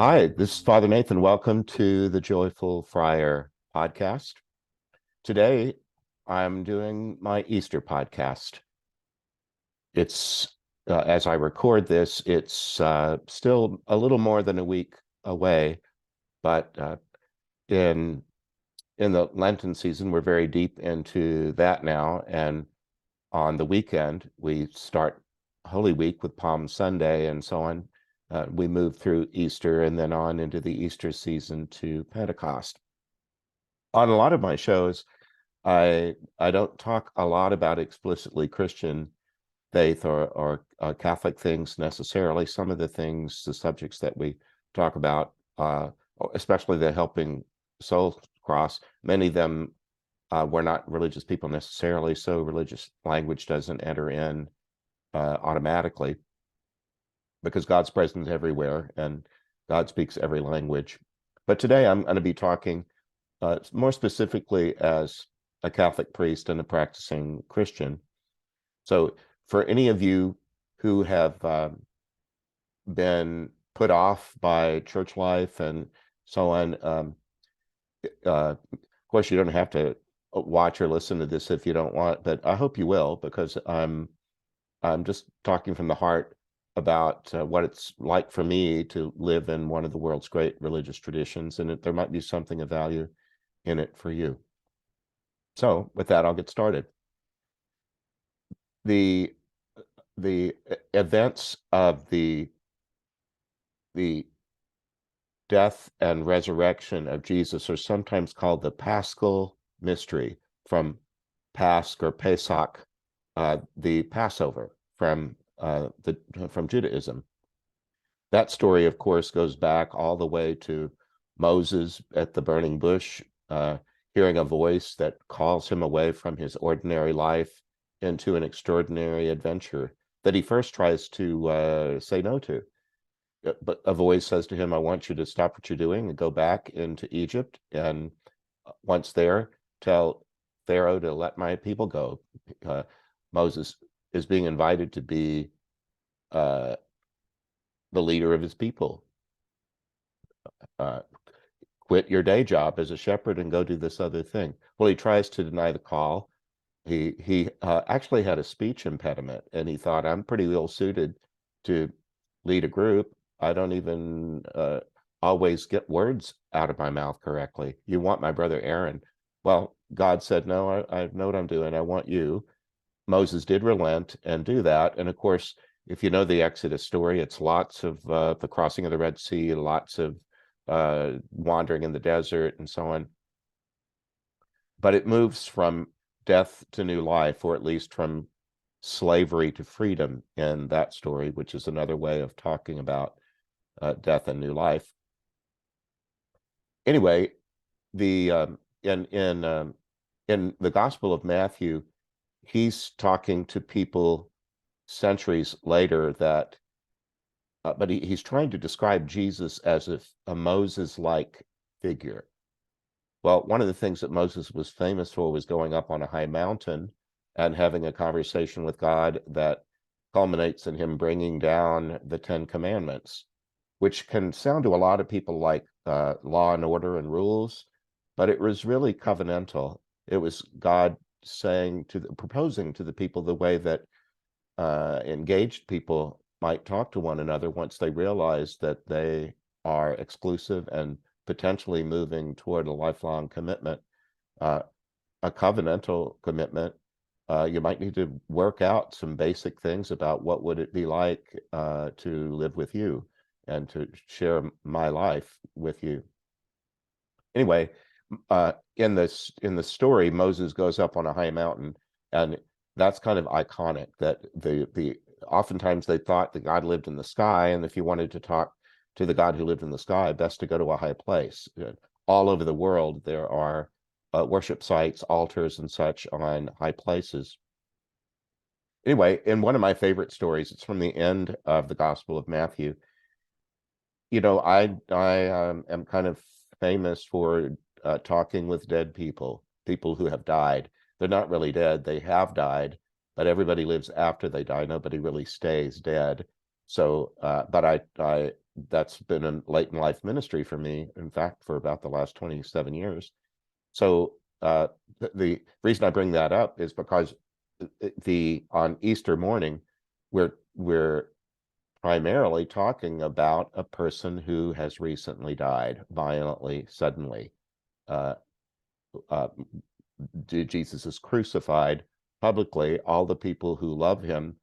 Hi, this is Father Nathan. Welcome to the Joyful Friar podcast. Today, I'm doing my Easter podcast. It's, as I record this, it's still a little more than a week away, but in the Lenten season, we're very deep into that now. And on the weekend, we start Holy Week with Palm Sunday and so on. We move through Easter and then on into the Easter season to Pentecost. On a lot of my shows, I don't talk a lot about explicitly Christian faith or Catholic things necessarily. Some of the subjects that we talk about, especially the helping soul cross, many of them we're not religious people necessarily, so religious language doesn't enter in automatically because God's present everywhere and God speaks every language. But today I'm going to be talking more specifically as a Catholic priest and a practicing Christian. So for any of you who have been put off by church life and so on, of course, you don't have to watch or listen to this if you don't want, but I hope you will, because I'm just talking from the heart about what it's like for me to live in one of the world's great religious traditions, and there might be something of value in it for you. So with that, I'll get started. The events of the death and resurrection of Jesus are sometimes called the Paschal Mystery, from Pasch or Pesach, the Passover from Judaism. That story, of course, goes back all the way to Moses at the burning bush, hearing a voice that calls him away from his ordinary life into an extraordinary adventure that he first tries to say no to. But a voice says to him, I want you to stop what you're doing and go back into Egypt. And once there, tell Pharaoh to let my people go. Moses is being invited to be the leader of his people. Quit your day job as a shepherd and go do this other thing. Well, he tries to deny the call. He actually had a speech impediment, and he thought, I'm pretty ill suited to lead a group. I don't even always get words out of my mouth correctly. You want my brother Aaron. Well, God said, no, I know what I'm doing. I want you. Moses did relent and do that. And of course, if you know the Exodus story, it's lots of the crossing of the Red Sea, lots of wandering in the desert and so on. But it moves from death to new life, or at least from slavery to freedom in that story, which is another way of talking about death and new life. Anyway, the in the Gospel of Matthew, he's talking to people centuries later that, but he's trying to describe Jesus as a Moses-like figure. Well, one of the things that Moses was famous for was going up on a high mountain and having a conversation with God that culminates in him bringing down the Ten Commandments, which can sound to a lot of people like law and order and rules, but it was really covenantal. It was God proposing to the people the way that engaged people might talk to one another once they realize that they are exclusive and potentially moving toward a lifelong commitment. A covenantal commitment, you might need to work out some basic things about what would it be like to live with you and to share my life with you. Anyway, in the story, Moses goes up on a high mountain, and that's kind of iconic. That the oftentimes they thought that God lived in the sky, and if you wanted to talk to the God who lived in the sky, best to go to a high place. All over the world, there are worship sites, altars, and such on high places. Anyway, in one of my favorite stories, it's from the end of the Gospel of Matthew. You know, I am kind of famous for talking with dead people who have died. They're not really dead; they have died, but everybody lives after they die. Nobody really stays dead. So, but I that's been a late in life ministry for me, in fact, for about the last 27 years. So the reason I bring that up is because on Easter morning, we're primarily talking about a person who has recently died violently, suddenly. Uh, uh, Jesus is crucified publicly. All the people who love him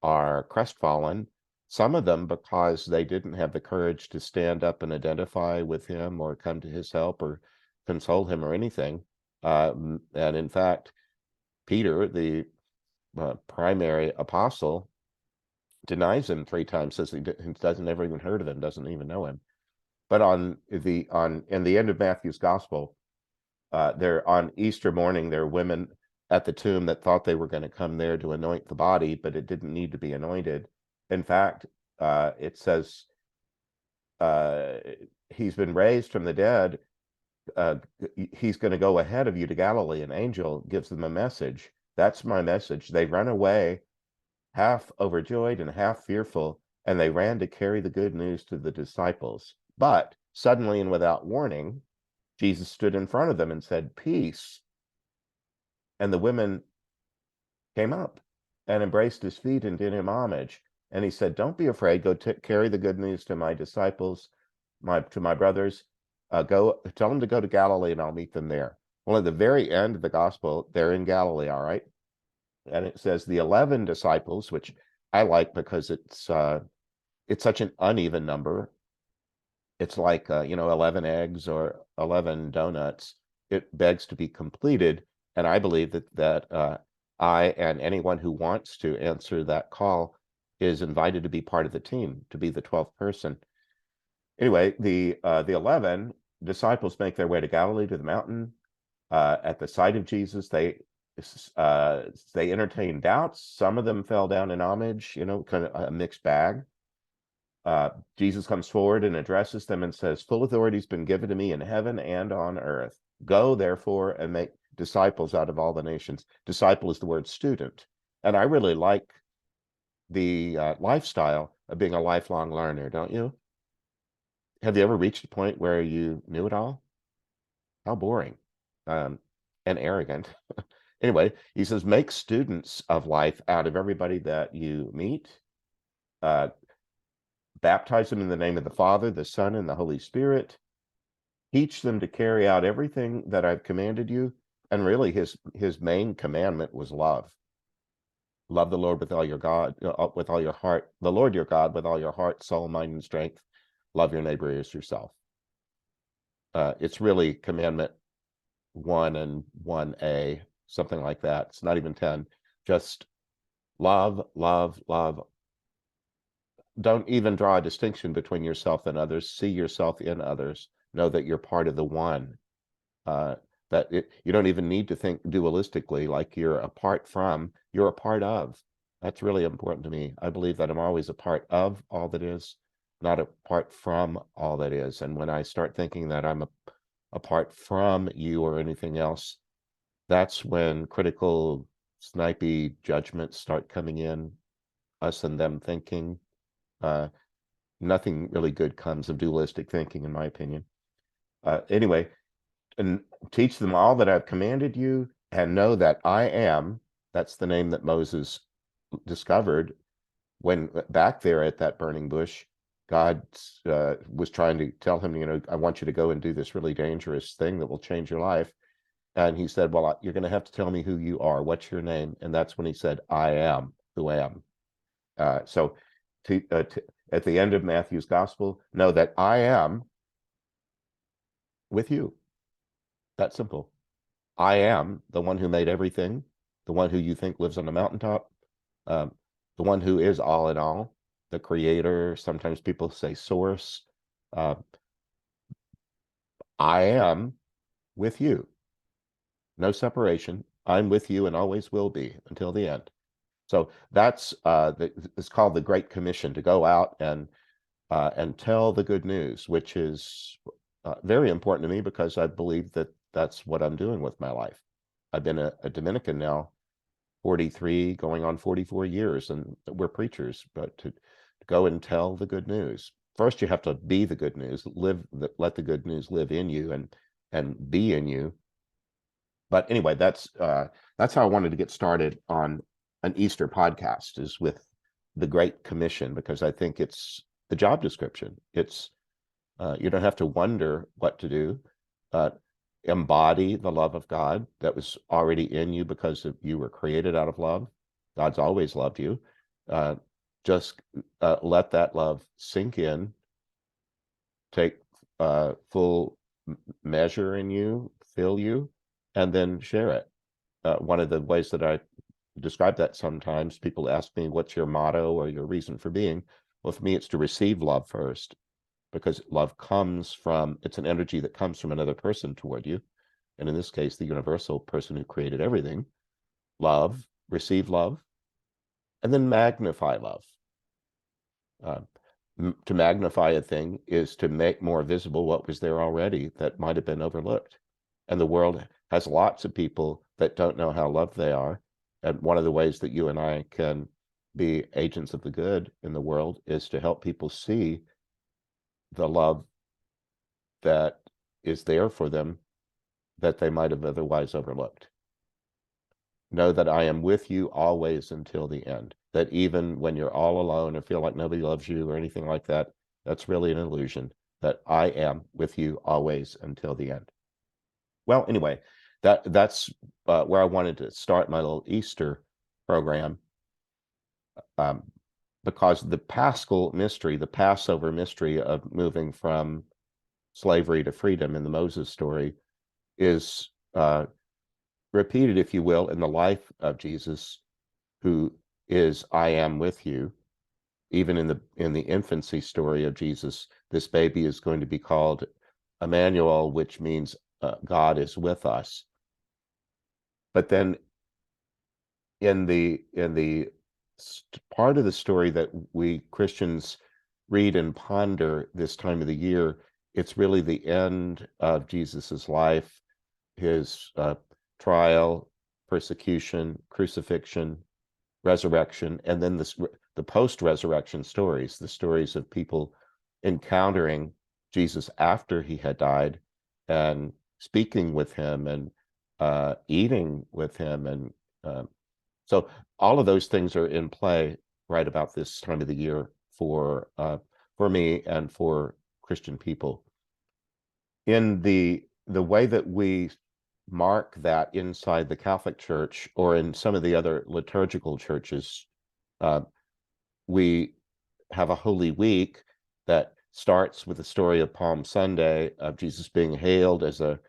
are crestfallen, some of them because they didn't have the courage to stand up and identify with him or come to his help or console him or anything. And in fact, Peter, the primary apostle, denies him 3 times, says he doesn't ever even heard of him, doesn't even know him. But in the end of Matthew's gospel, there on Easter morning, there are women at the tomb that thought they were going to come there to anoint the body, but it didn't need to be anointed. In fact, it says he's been raised from the dead. He's going to go ahead of you to Galilee. An angel gives them a message. That's my message. They run away, half overjoyed and half fearful, and they ran to carry the good news to the disciples. But suddenly and without warning, Jesus stood in front of them and said, "Peace." And the women came up and embraced his feet and did him homage. And he said, "Don't be afraid. Go carry the good news to my disciples, to my brothers. Go tell them to go to Galilee, and I'll meet them there." Well, at the very end of the gospel, they're in Galilee, all right. And it says the 11 disciples, which I like because it's such an uneven number. It's like 11 eggs or 11 donuts. It begs to be completed, and I believe that I and anyone who wants to answer that call is invited to be part of the team, to be the 12th person. Anyway, the 11 disciples make their way to Galilee, to the mountain. At the sight of Jesus, they entertain doubts. Some of them fell down in homage, kind of a mixed bag. Jesus comes forward and addresses them and says, "Full authority has been given to me in heaven and on earth. Go, therefore, and make disciples out of all the nations." Disciple is the word student. And I really like the lifestyle of being a lifelong learner, don't you? Have you ever reached a point where you knew it all? How boring and arrogant. Anyway, he says, make students of life out of everybody that you meet. Baptize them in the name of the Father, the Son, and the Holy Spirit. Teach them to carry out everything that I've commanded you. And really, his main commandment was love. Love the Lord with all your with all your heart, the Lord your God with all your heart, soul, mind, and strength. Love your neighbor as yourself. It's really commandment 1 and 1A, something like that. It's not even 10. Just love, love, love. Don't even draw a distinction between yourself and others. See yourself in others. Know that you're part of the one. You don't even need to think dualistically, like you're apart from, you're a part of. That's really important to me. I believe that I'm always a part of all that is, not apart from all that is. And when I start thinking that I'm apart from you or anything else, that's when critical, snipey judgments start coming in, us and them thinking. Nothing really good comes of dualistic thinking, in my opinion. Anyway, and teach them all that I've commanded you, and know that I am. That's the name that Moses discovered when back there at that burning bush. God was trying to tell him, I want you to go and do this really dangerous thing that will change your life. And he said, well, you're going to have to tell me who you are. What's your name? And that's when he said, I am who I am. So at the end of Matthew's gospel, know that I am with you. That simple. I am the one who made everything, the one who you think lives on the mountaintop, the one who is all in all, the creator. Sometimes people say source. I am with you. No separation. I'm with you and always will be until the end. So that's it's called the Great Commission, to go out and tell the good news, which is very important to me because I believe that that's what I'm doing with my life. I've been a Dominican now 43, going on 44 years, and we're preachers, but to go and tell the good news. first you have to be the good news, let the good news live in you and be in you. But anyway, that's how I wanted to get started on an Easter podcast, is with the Great Commission, because I think it's the job description. It's you don't have to wonder what to do. Embody the love of God that was already in you because you were created out of love. God's always loved you. Just let that love sink in, take full measure in you, fill you, and then share it. One of the ways that I describe that, sometimes people ask me, what's your motto or your reason for being? Well, for me, it's to receive love first, because love comes from, it's an energy that comes from another person toward you. And in this case, the universal person who created everything. Love, receive love, and then magnify love. To magnify a thing is to make more visible what was there already that might have been overlooked. And the world has lots of people that don't know how loved they are. And one of the ways that you and I can be agents of the good in the world is to help people see the love that is there for them that they might have otherwise overlooked. Know that I am with you always until the end. That even when you're all alone or feel like nobody loves you or anything like that, that's really an illusion. That I am with you always until the end. Well, anyway, that's where I wanted to start my little Easter program, because the Paschal Mystery, the Passover Mystery of moving from slavery to freedom in the Moses story, is repeated, if you will, in the life of Jesus, who is I am with you. Even in the infancy story of Jesus, this baby is going to be called Emmanuel, which means God is with us. But then in the part of the story that we Christians read and ponder this time of the year, it's really the end of Jesus's life, his trial, persecution, crucifixion, resurrection, and then the post-resurrection stories, the stories of people encountering Jesus after he had died and speaking with him and eating with him. And so all of those things are in play right about this time of the year for me and for Christian people. In the way that we mark that inside the Catholic Church or in some of the other liturgical churches, we have a Holy Week that starts with the story of Palm Sunday, of Jesus being hailed as a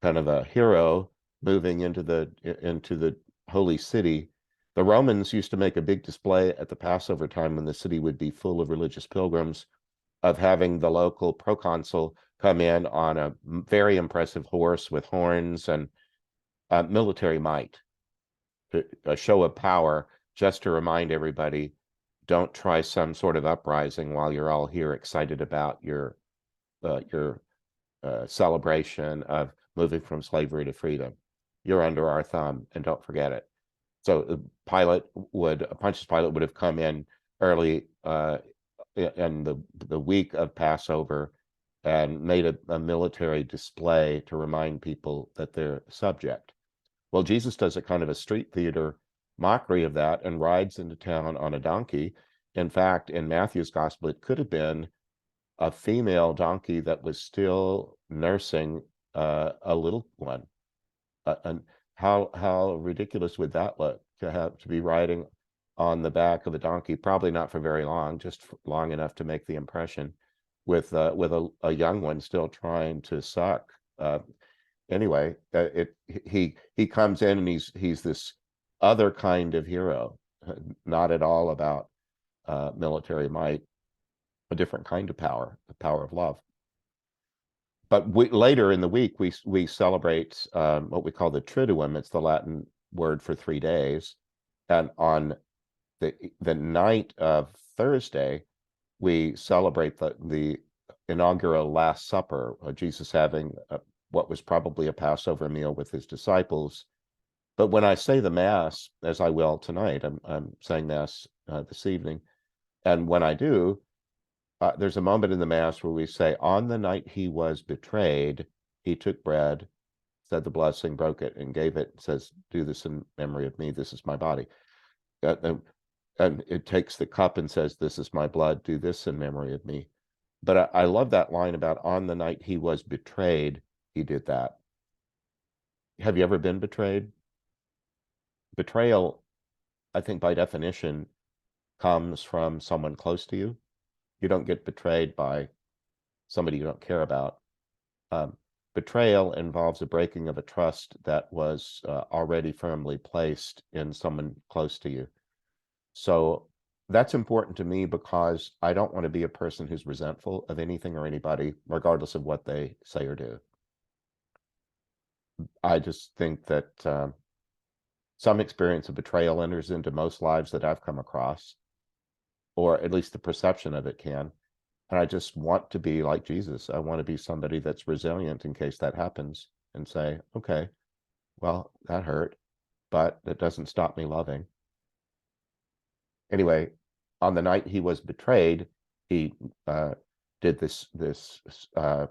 kind of a hero moving into the holy city. The Romans used to make a big display at the Passover time, when the city would be full of religious pilgrims, of having the local proconsul come in on a very impressive horse with horns and military might, a show of power, just to remind everybody, don't try some sort of uprising while you're all here excited about your celebration of moving from slavery to freedom. You're under our thumb, and don't forget it. So Pontius Pilate would have come in early in the week of Passover and made a military display to remind people that they're subject. Well, Jesus does a kind of a street theater mockery of that and rides into town on a donkey. In fact, in Matthew's gospel, it could have been a female donkey that was still nursing a little one. And how ridiculous would that look, to be riding on the back of a donkey? Probably not for very long, just long enough to make the impression, with a young one still trying to suck. Anyway, he comes in and he's this other kind of hero, not at all about military might, a different kind of power, the power of love. But later in the week, we celebrate what we call the Triduum. It's the Latin word for 3 days. And on the night of Thursday, we celebrate the inaugural Last Supper, Jesus having what was probably a Passover meal with his disciples. But when I say the Mass, as I will tonight, I'm saying Mass this evening, and when I do, there's a moment in the Mass where we say, on the night he was betrayed, he took bread, said the blessing, broke it, and gave it, says, do this in memory of me. This is my body. And it takes the cup and says, this is my blood. Do this in memory of me. But I love that line about on the night he was betrayed, he did that. Have you ever been betrayed? Betrayal, I think by definition, comes from someone close to you. You don't get betrayed by somebody you don't care about. Betrayal involves a breaking of a trust that was already firmly placed in someone close to you. So that's important to me because I don't want to be a person who's resentful of anything or anybody, regardless of what they say or do. I just think that some experience of betrayal enters into most lives that I've come across, or at least the perception of it can. And I just want to be like Jesus. I want to be somebody that's resilient in case that happens and say, okay, well, that hurt, but that doesn't stop me loving. Anyway, on the night he was betrayed, he did this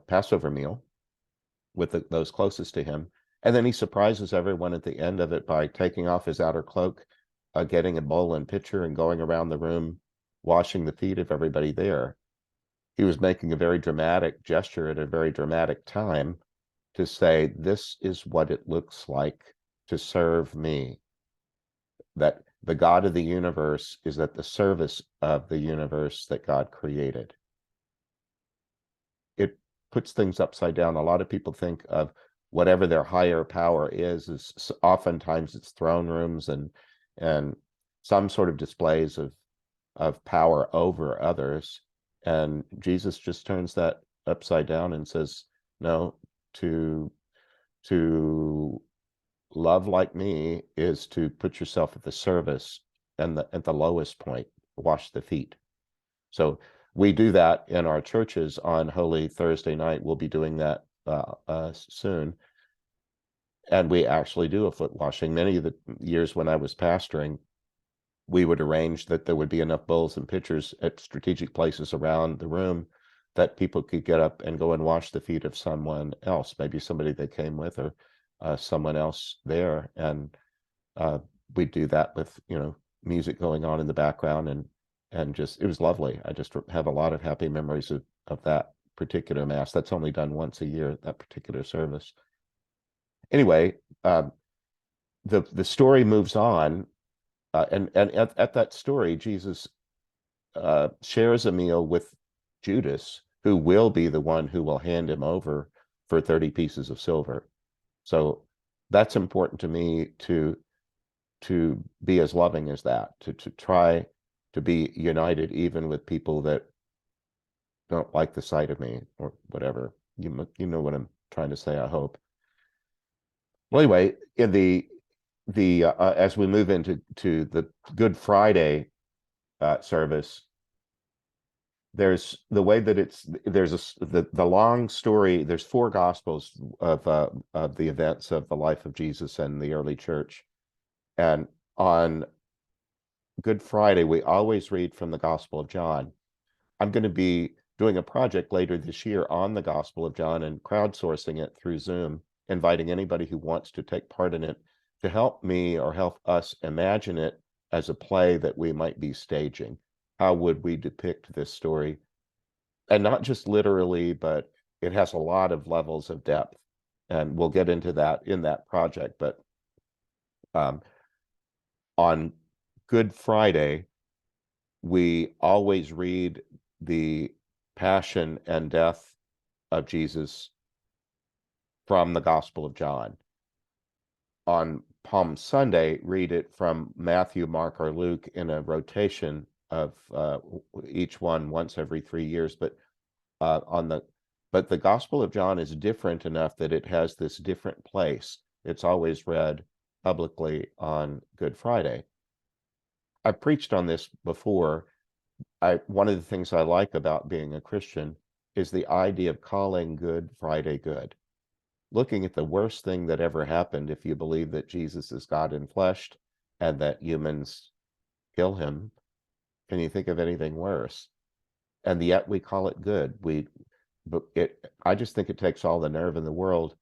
Passover meal with those closest to him. And then he surprises everyone at the end of it by taking off his outer cloak, getting a bowl and pitcher and going around the room, washing the feet of everybody there. He was making a very dramatic gesture at a very dramatic time to say, this is what it looks like to serve me. That the God of the universe is at the service of the universe that God created. It puts things upside down. A lot of people think of whatever their higher power is oftentimes it's throne rooms and some sort of displays of power over others. And Jesus just turns that upside down and says, no, to love like me is to put yourself at the service and at the lowest point, wash the feet. So we do that in our churches on Holy Thursday night. We'll be doing that soon. And we actually do a foot washing. Many of the years when I was pastoring, we would arrange that there would be enough bowls and pitchers at strategic places around the room that people could get up and go and wash the feet of someone else, maybe somebody they came with or someone else there. And we do that with, music going on in the background and just, it was lovely. I just have a lot of happy memories of that particular Mass. That's only done once a year, that particular service. Anyway, the story moves on. And at that story, Jesus shares a meal with Judas, who will be the one who will hand him over for 30 pieces of silver. So that's important to me to be as loving as that, to try to be united even with people that don't like the sight of me or whatever. You know what I'm trying to say, I hope. Well, anyway, in the as we move into the Good Friday service, there's the way that there's the long story. There's 4 gospels of the events of the life of Jesus and the early church, and on Good Friday we always read from the Gospel of John. I'm going to be doing a project later this year on the Gospel of John and crowdsourcing it through Zoom, inviting anybody who wants to take part in it to help me or help us imagine it as a play that we might be staging. How would we depict this story? And not just literally, but it has a lot of levels of depth. And we'll get into that in that project. But on Good Friday, we always read the passion and death of Jesus from the Gospel of John. On Palm Sunday, read it from Matthew, Mark, or Luke in a rotation of each one once every 3 years. But the Gospel of John is different enough that it has this different place. It's always read publicly on Good Friday. I've preached on this before. One of the things I like about being a Christian is the idea of calling Good Friday good. Looking at the worst thing that ever happened, if you believe that Jesus is God in flesh and that humans kill him, can you think of anything worse? and yet we call it good. I just think it takes all the nerve in the world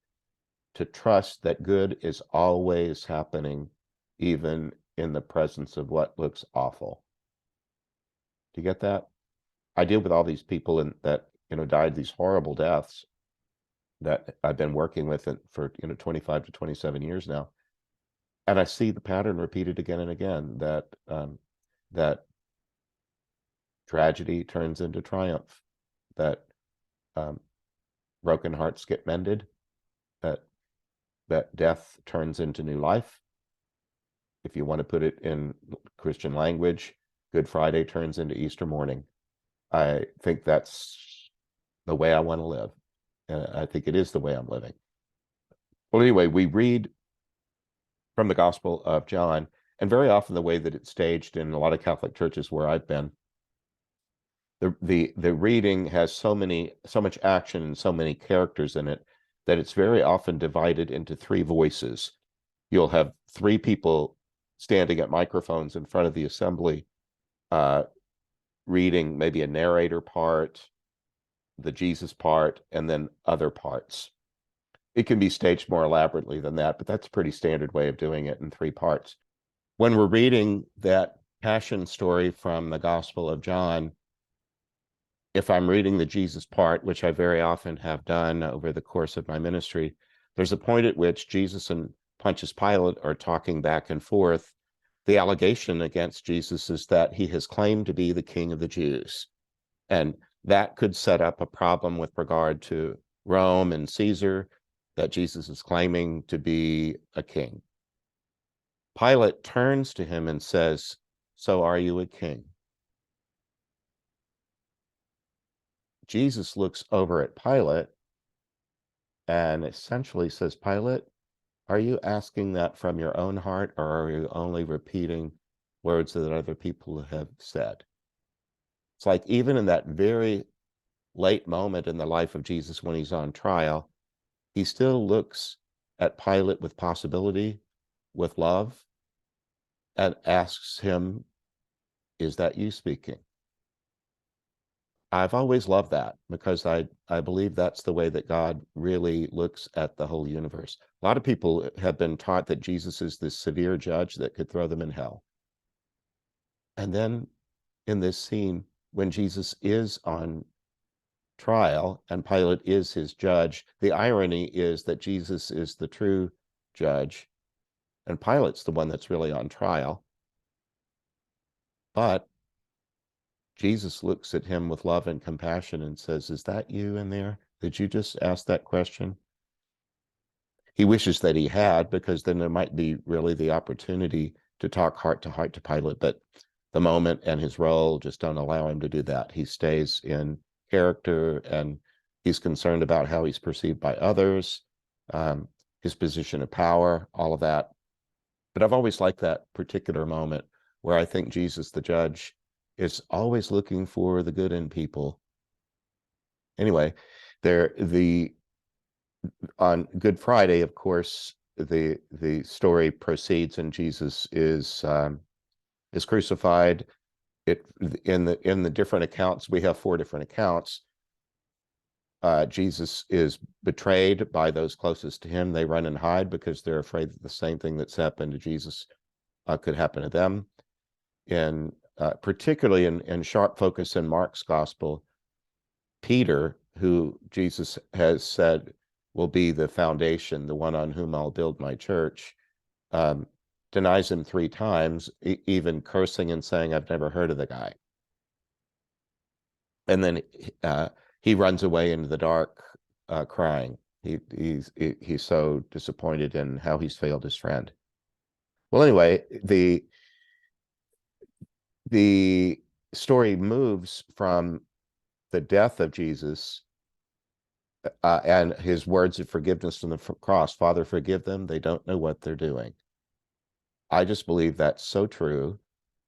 to trust that good is always happening, even in the presence of what looks awful. Do you get that? I deal with all these people that died these horrible deaths that I've been working with for 25 to 27 years now, and I see the pattern repeated again and again, that tragedy turns into triumph, that broken hearts get mended, that death turns into new life. If you want to put it in Christian language, Good Friday turns into Easter morning. I think that's the way I want to live. And I think it is the way I'm living. Well, anyway, we read from the Gospel of John, and very often the way that it's staged in a lot of Catholic churches where I've been, the reading has so much action and so many characters in it that it's very often divided into three voices. You'll have three people standing at microphones in front of the assembly, reading maybe a narrator part, the Jesus part, and then other parts. It can be staged more elaborately than that, but that's a pretty standard way of doing it in three parts. When we're reading that Passion story from the Gospel of John, if I'm reading the Jesus part, which I very often have done over the course of my ministry, there's a point at which Jesus and Pontius Pilate are talking back and forth. The allegation against Jesus is that he has claimed to be the king of the Jews. And that could set up a problem with regard to Rome and Caesar, that Jesus is claiming to be a king. Pilate turns to him and says, "So are you a king?" Jesus looks over at Pilate and essentially says, "Pilate, are you asking that from your own heart, or are you only repeating words that other people have said?" It's like, even in that very late moment in the life of Jesus when he's on trial, he still looks at Pilate with possibility, with love, and asks him, "Is that you speaking?" I've always loved that, because I believe that's the way that God really looks at the whole universe. A lot of people have been taught that Jesus is this severe judge that could throw them in hell. And then in this scene, when Jesus is on trial and Pilate is his judge, the irony is that Jesus is the true judge and Pilate's the one that's really on trial. But Jesus looks at him with love and compassion and says, "Is that you in there? Did you just ask that question?" He wishes that he had, because then there might be really the opportunity to talk heart to Pilate, but the moment and his role just don't allow him to do that. He stays in character, and he's concerned about how he's perceived by others, his position of power, all of that. But I've always liked that particular moment where I think Jesus, the judge, is always looking for the good in people. Anyway, on Good Friday, of course, the story proceeds, and Jesus is crucified. In the different accounts, we have four different accounts. Jesus is betrayed by those closest to him. They run and hide because they're afraid that the same thing that's happened to Jesus could happen to them. Particularly in sharp focus in Mark's gospel, Peter, who Jesus has said will be the foundation, the one on whom I'll build my church, denies him 3 times, even cursing and saying, "I've never heard of the guy." And then he runs away into the dark, crying. He's so disappointed in how he's failed his friend. Well, anyway, the story moves from the death of Jesus and his words of forgiveness from the cross. "Father, forgive them. They don't know what they're doing." I just believe that's so true.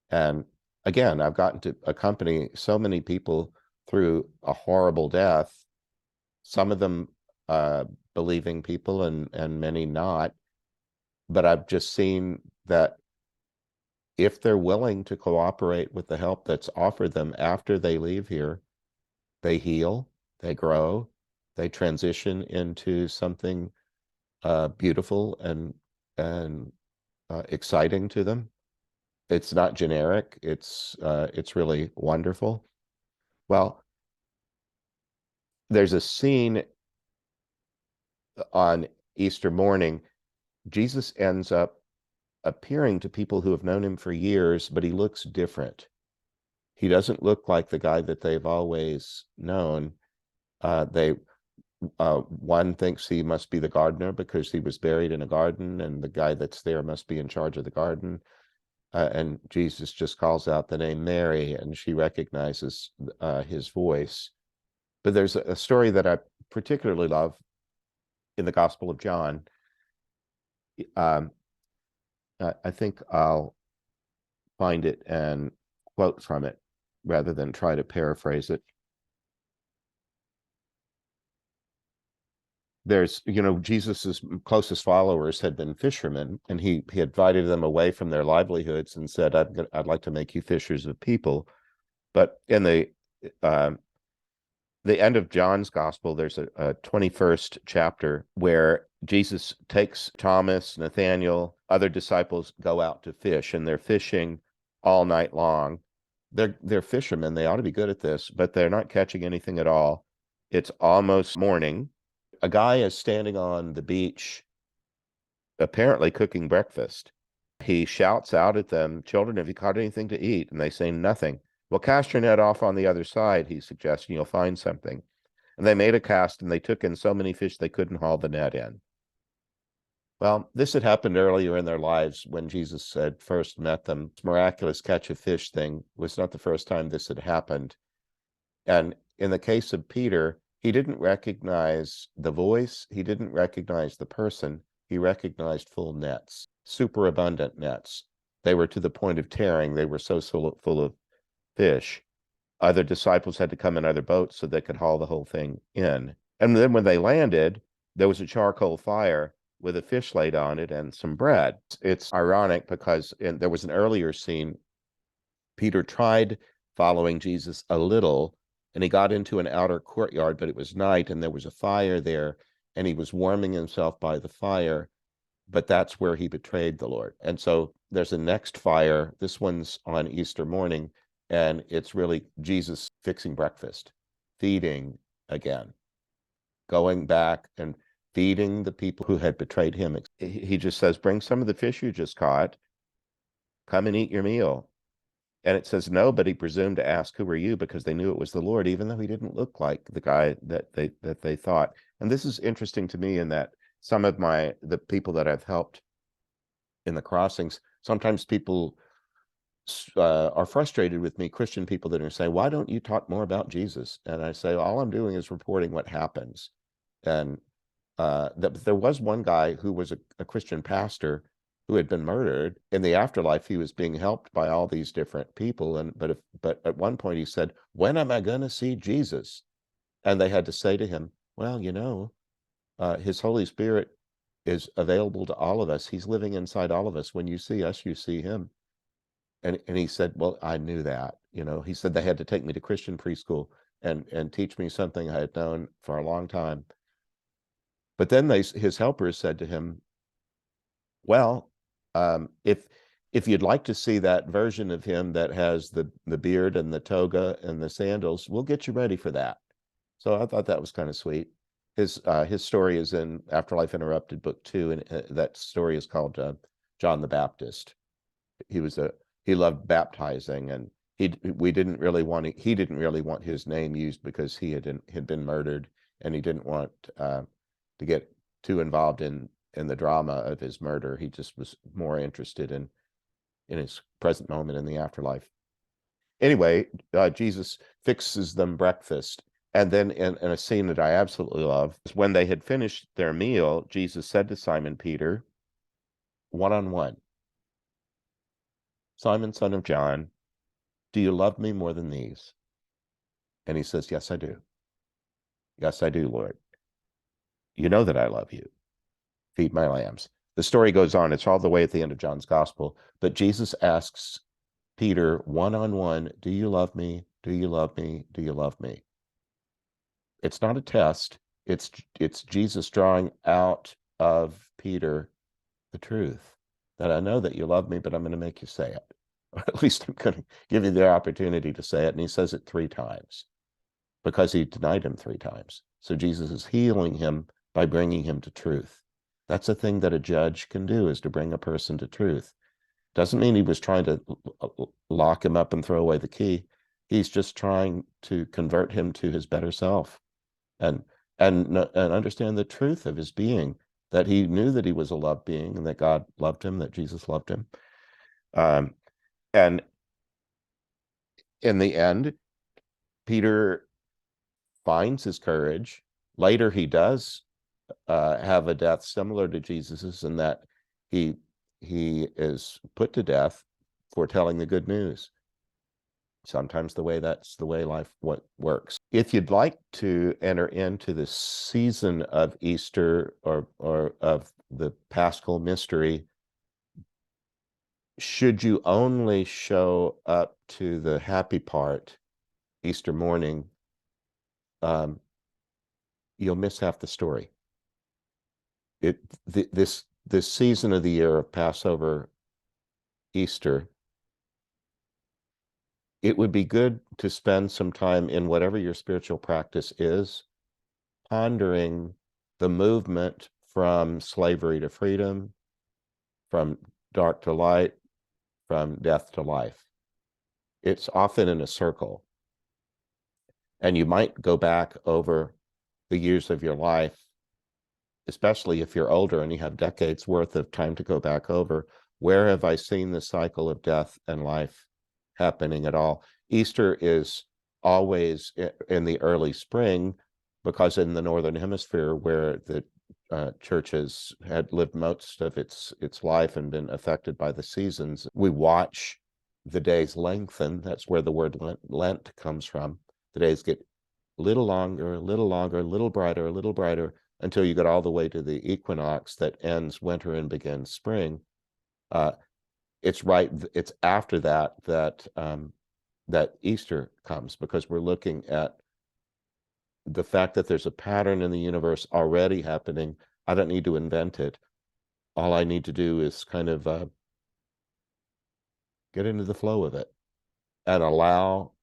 And again, I've gotten to accompany so many people through a horrible death, some of them believing people and many not. But I've just seen that if they're willing to cooperate with the help that's offered them after they leave here, They heal, they grow, they transition into something beautiful and exciting to them. It's not generic. It's really wonderful. Well, there's a scene on Easter morning. Jesus ends up appearing to people who have known him for years, but he looks different. He doesn't look like the guy that they've always known. They one thinks he must be the gardener because he was buried in a garden, and the guy that's there must be in charge of the garden. And Jesus just calls out the name Mary, and she recognizes his voice. But there's a story that I particularly love in the Gospel of John. Um, I think I'll find it and quote from it rather than try to paraphrase it. There's, Jesus's closest followers had been fishermen, and he invited them away from their livelihoods and said, I'd like to make you fishers of people. But in the end of John's gospel, there's a 21st chapter where Jesus takes Thomas, Nathaniel, other disciples go out to fish, and they're fishing all night long. They're fishermen. They ought to be good at this, but they're not catching anything at all. It's almost morning. A guy is standing on the beach, apparently cooking breakfast. He shouts out at them, "Children, have you caught anything to eat?" And they say, "Nothing." "Well, cast your net off on the other side," he suggests, "and you'll find something." And they made a cast, and they took in so many fish they couldn't haul the net in. Well, this had happened earlier in their lives when Jesus had first met them. This miraculous catch of fish thing was not the first time this had happened. And in the case of Peter, he didn't recognize the voice. He didn't recognize the person. He recognized full nets, superabundant nets. They were to the point of tearing. They were so full of fish. Other disciples had to come in other boats so they could haul the whole thing in. And then when they landed, there was a charcoal fire with a fish laid on it and some bread. It's ironic because there was an earlier scene. Peter tried following Jesus a little, and he got into an outer courtyard, but it was night and there was a fire there, and he was warming himself by the fire, but that's where he betrayed the Lord. And so there's a next fire. This one's on Easter morning, and it's really Jesus fixing breakfast, feeding again, going back and feeding the people who had betrayed him. He just says, "Bring some of the fish you just caught. Come and eat your meal." And it says nobody presumed to ask, "Who are you?" because they knew it was the Lord, even though he didn't look like the guy that they thought. And this is interesting to me in that some of the people that I've helped in the crossings, sometimes people are frustrated with me, Christian people that are saying, "Why don't you talk more about Jesus?" And I say, all I'm doing is reporting what happens. And there was one guy who was a Christian pastor who had been murdered. In the afterlife, he was being helped by all these different people. But at one point he said, "When am I going to see Jesus?" And they had to say to him, "Well, his Holy Spirit is available to all of us. He's living inside all of us. When you see us, you see him." And he said, "Well, I knew that." He said they had to take me to Christian preschool and teach me something I had known for a long time. But then his helpers said to him, "Well, if you'd like to see that version of him that has the beard and the toga and the sandals, we'll get you ready for that." So I thought that was kind of sweet. His story is in Afterlife Interrupted, book 2, and that story is called John the Baptist. He loved baptizing, and he didn't really want his name used because he had been murdered, and he didn't want to get too involved in the drama of his murder. He just was more interested in his present moment in the afterlife. Anyway, Jesus fixes them breakfast. And then in a scene that I absolutely love, is when they had finished their meal, Jesus said to Simon Peter, one-on-one, "Simon, son of John, do you love me more than these?" And he says, "Yes, I do. Yes, I do, Lord. You know that I love you. Feed my lambs." The story goes on. It's all the way at the end of John's gospel. But Jesus asks Peter one-on-one, "Do you love me? Do you love me? Do you love me?" It's not a test. It's Jesus drawing out of Peter the truth, that I know that you love me, but I'm going to make you say it. Or at least I'm going to give you the opportunity to say it. And he says it 3 times because he denied him 3 times. So Jesus is healing him by bringing him to truth. That's a thing that a judge can do, is to bring a person to truth. Doesn't mean he was trying to lock him up and throw away the key. He's just trying to convert him to his better self and understand the truth of his being, that he knew that he was a loved being and that God loved him, that Jesus loved him. And in the end, Peter finds his courage. Later, he does have a death similar to Jesus's, in that he is put to death for telling the good news. Sometimes that's the way life works. If you'd like to enter into the season of Easter or of the Paschal Mystery, should you only show up to the happy part Easter morning, you'll miss half the story. This season of the year of Passover, Easter, it would be good to spend some time in whatever your spiritual practice is, pondering the movement from slavery to freedom, from dark to light, from death to life. It's often in a circle. And you might go back over the years of your life, especially if you're older and you have decades worth of time to go back over. Where have I seen the cycle of death and life happening at all? Easter is always in the early spring, because in the Northern Hemisphere, where the churches had lived most of its life and been affected by the seasons, we watch the days lengthen. That's where the word Lent comes from. The days get a little longer, a little longer, a little brighter, until you get all the way to the equinox that ends winter and begins spring. It's after that Easter comes, because we're looking at the fact that there's a pattern in the universe already happening. I don't need to invent it. All I need to do is kind of get into the flow of it and allow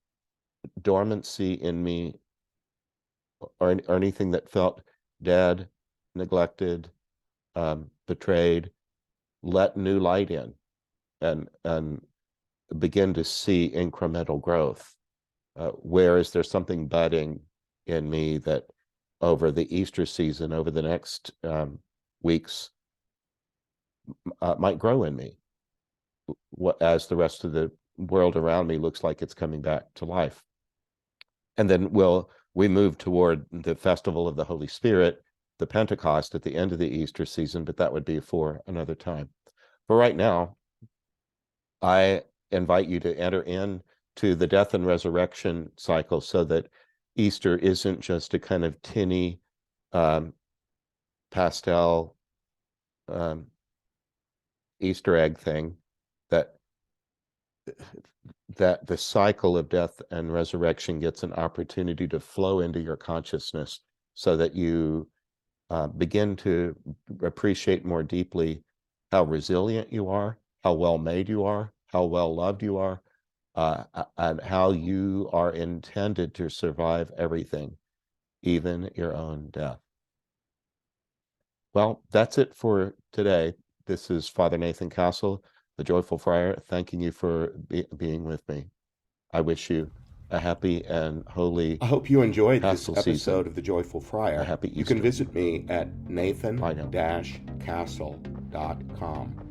dormancy in me, or anything that felt dead, neglected, betrayed, let new light in, and begin to see incremental growth. Whereas there's something budding in me that over the Easter season, over the next weeks, might grow in me, as the rest of the world around me looks like it's coming back to life. And then we move toward the festival of the Holy Spirit, the Pentecost, at the end of the Easter season, but that would be for another time. For right now, I invite you to enter into the death and resurrection cycle, so that Easter isn't just a kind of tinny pastel Easter egg thing, that the cycle of death and resurrection gets an opportunity to flow into your consciousness, so that you begin to appreciate more deeply how resilient you are, how well made you are, how well loved you are, and how you are intended to survive everything, even your own death. Well, that's it for today. This is Father Nathan Castle, the Joyful Friar, thanking you for being with me. I wish you a happy and holy I hope you enjoyed this Paschal episode season. of The Joyful Friar. A happy You can Easter. visit me at Bye now. nathan-castle.com.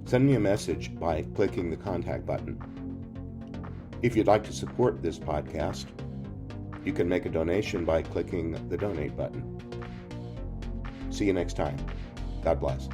Send me a message by clicking the contact button. If you'd like to support this podcast, you can make a donation by clicking the donate button. See you next time. God bless.